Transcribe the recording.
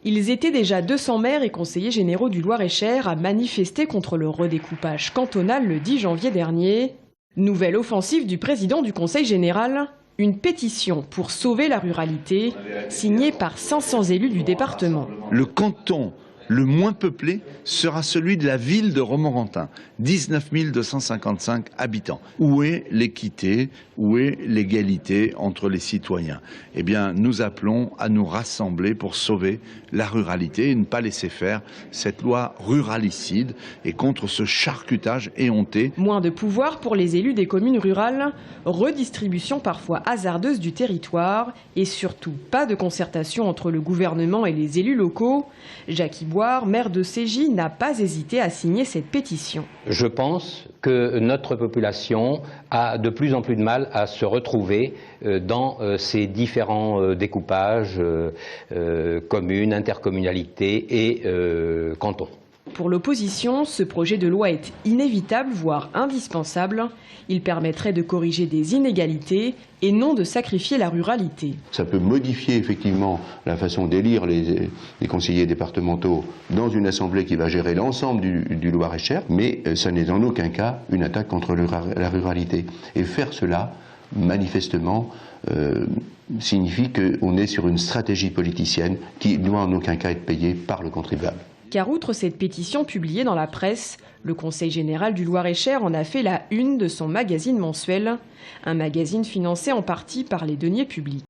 Ils étaient déjà 200 maires et conseillers généraux du Loir-et-Cher à manifester contre le redécoupage cantonal le 10 janvier dernier. Nouvelle offensive du président du Conseil général, une pétition pour sauver la ruralité, signée par 500 élus du département. Le canton le moins peuplé sera celui de la ville de Romorantin, 19 255 habitants. Où est l'équité, où est l'égalité entre les citoyens? Eh bien, nous appelons à nous rassembler pour sauver la ruralité et ne pas laisser faire cette loi ruralicide et contre ce charcutage éhonté. Moins de pouvoir pour les élus des communes rurales, redistribution parfois hasardeuse du territoire et surtout pas de concertation entre le gouvernement et les élus locaux. Jacques Iboire, maire de Cégy, n'a pas hésité à signer cette pétition. Je pense que notre population a de plus en plus de mal à se retrouver dans ces différents découpages, communes, intercommunalités et cantons. Pour l'opposition, ce projet de loi est inévitable, voire indispensable. Il permettrait de corriger des inégalités et non de sacrifier la ruralité. Ça peut modifier effectivement la façon d'élire les conseillers départementaux dans une assemblée qui va gérer l'ensemble du Loir-et-Cher, mais ça n'est en aucun cas une attaque contre la ruralité. Et faire cela, manifestement, signifie qu'on est sur une stratégie politicienne qui ne doit en aucun cas être payée par le contribuable. Car outre cette pétition publiée dans la presse, le Conseil général du Loir-et-Cher en a fait la une de son magazine mensuel, un magazine financé en partie par les deniers publics.